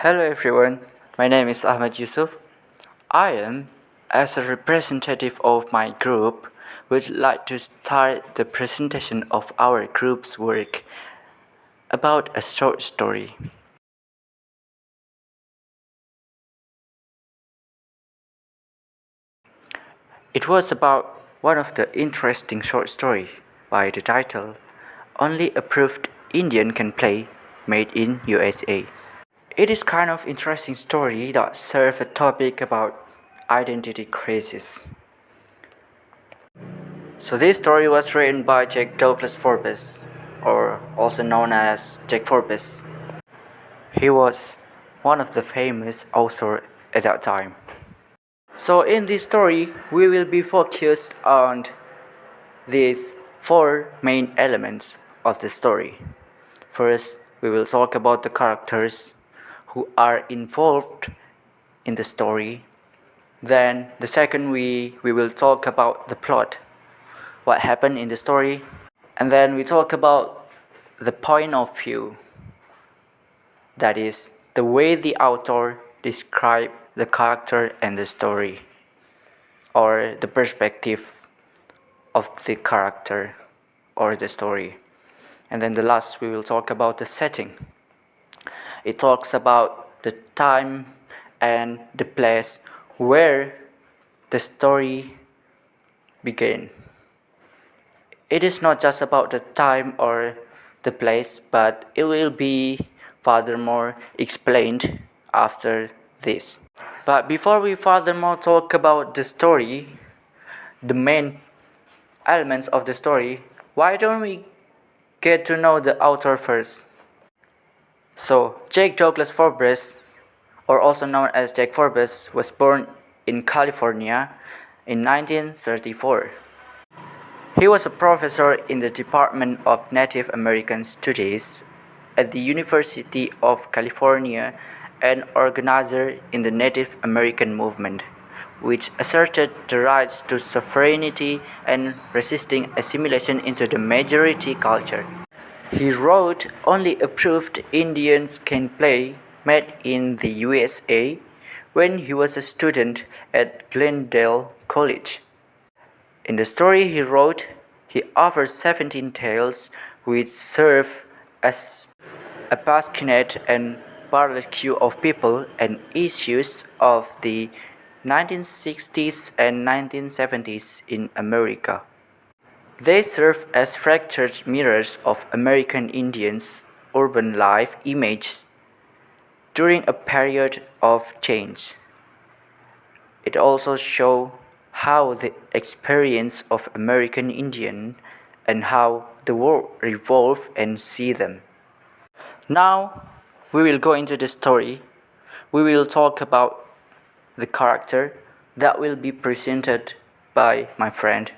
Hello everyone, my name is Ahmed Yusuf. I am, as a representative of my group, would like to start the presentation of our group's work about a short story. It was about one of the interesting short story by the title Only Approved Indian Can Play Made in USA. It is kind of interesting story that serve a topic about identity crisis. So this story was written by Jack Douglas Forbes, or also known as Jack Forbes. He was one of the famous authors at that time. So in this story, we will be focused on these four main elements of the story. First, we will talk about the characters who are involved in the story. Then the second we will talk about the plot, what happened in the story. And then we talk about the point of view, that is, the way the author described the character and the story, or the perspective of the character or the story. And then the last, we will talk about the setting. It talks about the time and the place where the story began. It is not just about the time or the place, but it will be furthermore explained after this. But before we furthermore talk about the story, the main elements of the story, why don't we get to know the author first? So, Jake Douglas Forbes, or also known as Jack Forbes, was born in California in 1934. He was a professor in the Department of Native American Studies at the University of California and organizer in the Native American movement, which asserted the rights to sovereignty and resisting assimilation into the majority culture. He wrote Only Approved Indians Can Play Made in the USA when he was a student at Glendale College. In the story he wrote, he offers 17 tales which serve as a basket and burlesque of people and issues of the 1960s and 1970s in America. They serve as fractured mirrors of American Indians' urban life image during a period of change. It also shows how the experience of American Indian and how the world revolve and see them. Now we will go into the story. We will talk about the character that will be presented by my friend.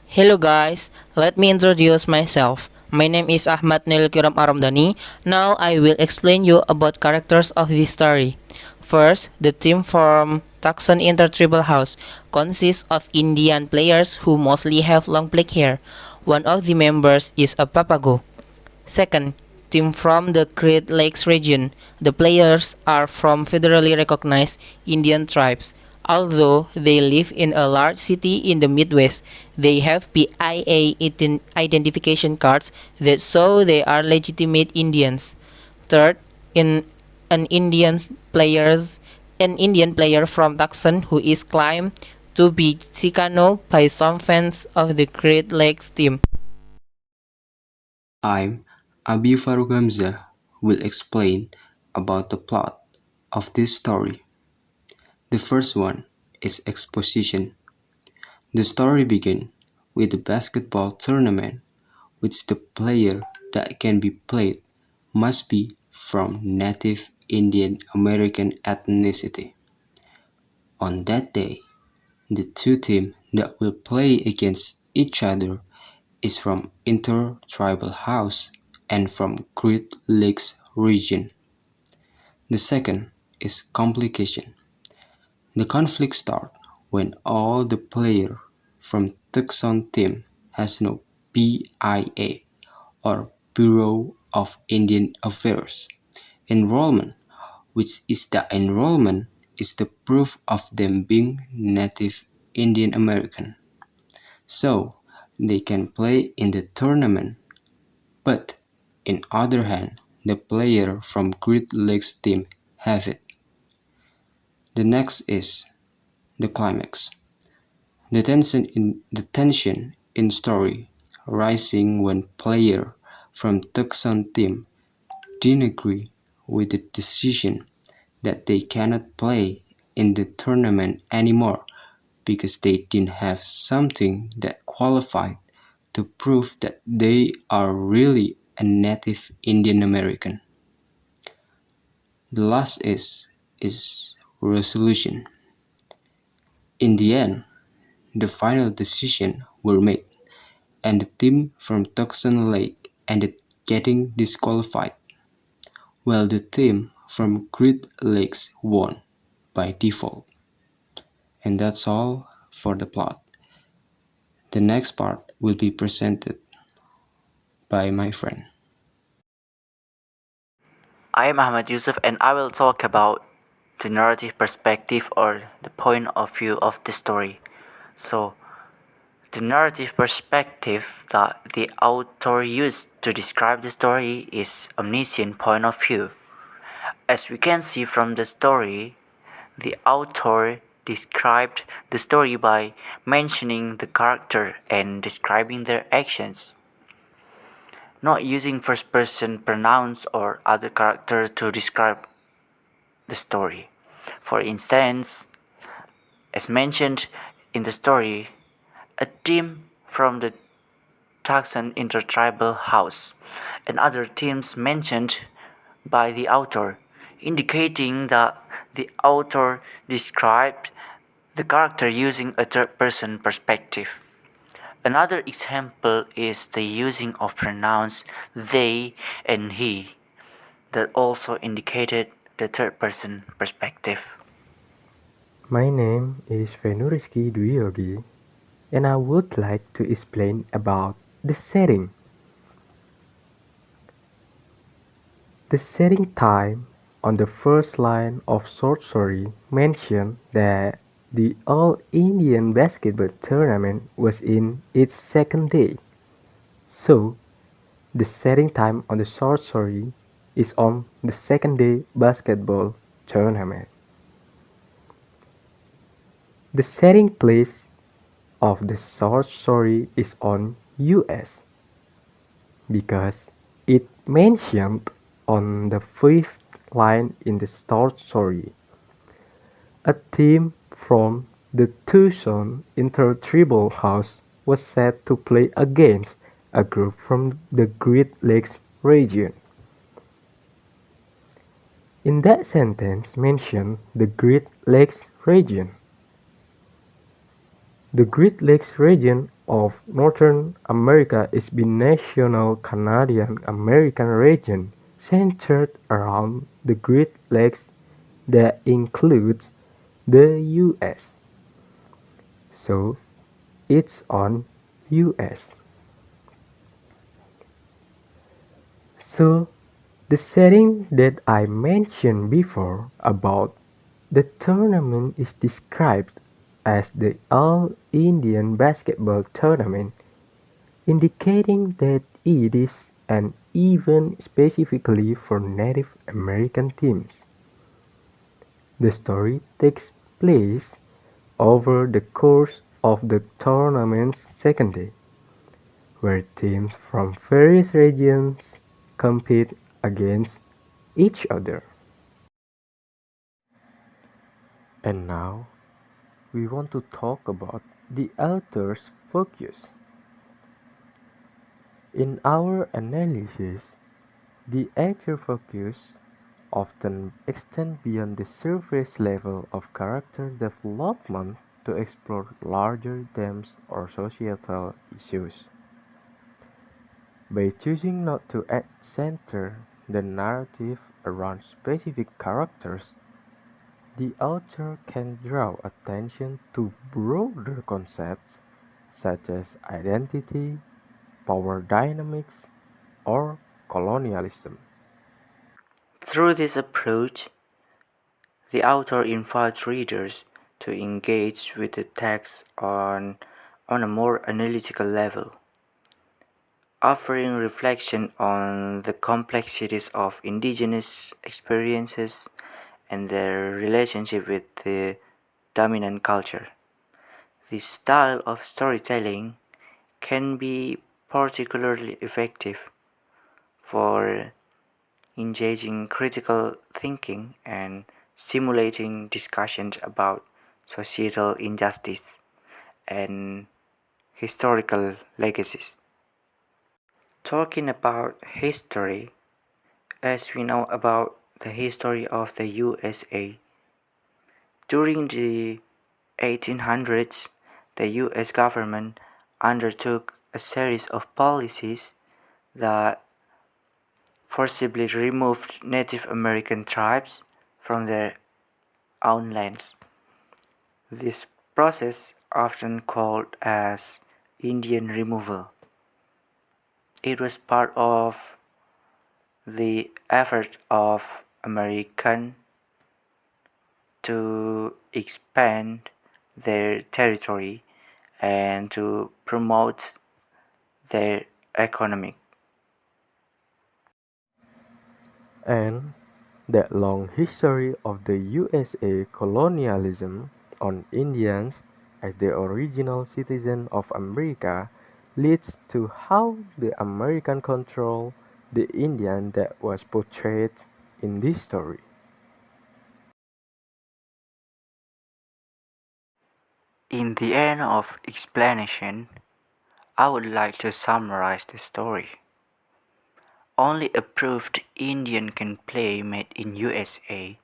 Hello guys, let me introduce myself. My name is Ahmad Nilkiram Aramdani. Now I will explain you about characters of this story. First, the team from Tucson Intertribal House consists of Indian players who mostly have long black hair. One of the members is a Papago. Second, team from the Great Lakes region. The players are from federally recognized Indian tribes. Although they live in a large city in the Midwest, they have PIA identification cards that show they are legitimate Indians. Third, in an an Indian player from Tucson who is claimed to be Chicano by some fans of the Great Lakes team. I'm Abi Farooq Hamza will explain about the plot of this story. The first one is exposition. The story begins with a basketball tournament which the player that can be played must be from native Indian American ethnicity. On that day, the two teams that will play against each other is from Intertribal House and from Great Lakes region. The second is complication. The conflict starts when all the player from Tucson team has no BIA or Bureau of Indian Affairs. enrollment, which is the enrollment is the proof of them being native Indian American. So they can play in the tournament, but in other hand, the player from Great Lakes team have it. The next is the climax. The tension in story rising when player from Tucson team didn't agree with the decision that they cannot play in the tournament anymore because they didn't have something that qualified to prove that they are really a native Indian American. The last is resolution. In the end, the final decision were made and the team from Tucson Lake ended getting disqualified, while the team from Great Lakes won by default. And that's all for the plot. The next part will be presented by my friend. I am Ahmad Yusuf and I will talk about the narrative perspective or the point of view of the story. So, the narrative perspective that the author used to describe the story is omniscient point of view. As we can see from the story, the author described the story by mentioning the character and describing their actions, not using first person pronouns or other character to describe the story. For instance, as mentioned in the story, a team from the Tucson Intertribal House and other teams mentioned by the author, indicating that the author described the character using a third person perspective. Another example is the using of pronouns they and he that also indicated the third person perspective. My name is Venuriski Dwiyogi, and I would like to explain about the setting. The setting time on the first line of short story mentioned that the All-Indian Basketball Tournament was in its second day. So, the setting time on the short story is on the second day basketball tournament. The setting place of the short story is on US because it mentioned on the fifth line in the short story. A team from the Tucson Intertribal House was set to play against a group from the Great Lakes region. In that sentence mention the Great Lakes region. The Great Lakes region of Northern America is binational Canadian-American region centered around the Great Lakes that includes the US. So, it's on US. So, the setting that I mentioned before about the tournament is described as the All-Indian Basketball Tournament, indicating that it is an event specifically for Native American teams. The story takes place over the course of the tournament's second day, where teams from various regions compete against each other. And now, we want to talk about the author's focus. In our analysis, the author focus often extends beyond the surface level of character development to explore larger themes or societal issues. By choosing not to center the narrative around specific characters, the author can draw attention to broader concepts such as identity, power dynamics, or colonialism. Through this approach, the author invites readers to engage with the text on a more analytical level, offering reflection on the complexities of indigenous experiences and their relationship with the dominant culture. This style of storytelling can be particularly effective for engaging critical thinking and stimulating discussions about societal injustice and historical legacies. Talking about history, as we know about the history of the USA, during the 1800s, the US government undertook a series of policies that forcibly removed Native American tribes from their own lands. This process, often called as Indian removal, it was part of the effort of American to expand their territory and to promote their economic. And that long history of the USA colonialism on Indians as the original citizen of America leads to how the American control the Indian that was portrayed in this story. In the end of explanation, I would like to summarize the story. Only a proved Indian can play made in USA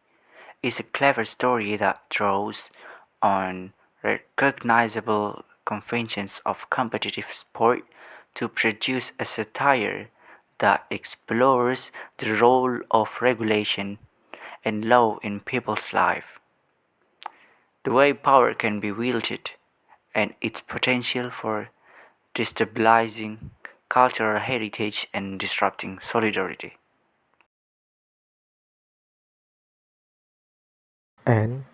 is a clever story that draws on recognizable conventions of competitive sport to produce a satire that explores the role of regulation and law in people's life, the way power can be wielded, and its potential for destabilizing cultural heritage and disrupting solidarity. And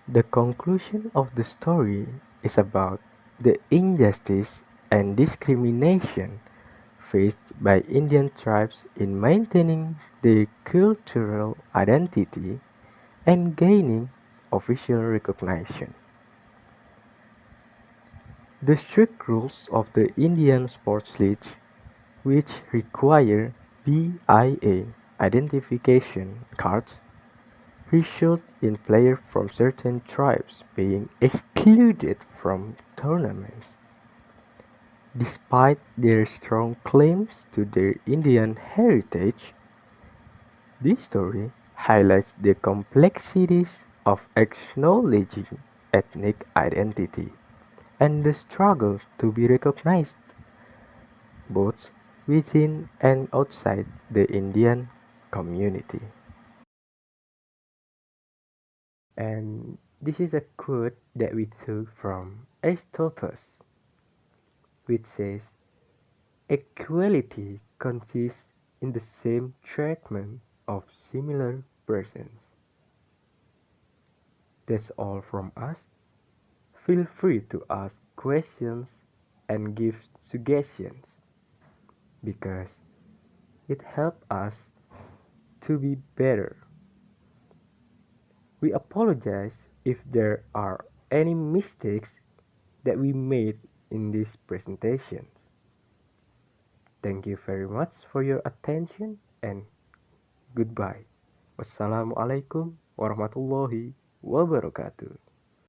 the conclusion of the story is about the injustice and discrimination faced by Indian tribes in maintaining their cultural identity and gaining official recognition. The strict rules of the Indian sports league, which require BIA identification cards, result in players from certain tribes being excluded from tournaments. Despite their strong claims to their Indian heritage, this story highlights the complexities of acknowledging ethnic identity and the struggle to be recognized both within and outside the Indian community. And this is a quote that we took from Aristotle, which says, equality consists in the same treatment of similar persons. That's all from us. Feel free to ask questions and give suggestions because it helps us to be better. We apologize if there are any mistakes that we made in this presentation. Thank you very much for your attention and goodbye. Wassalamualaikum warahmatullahi wabarakatuh.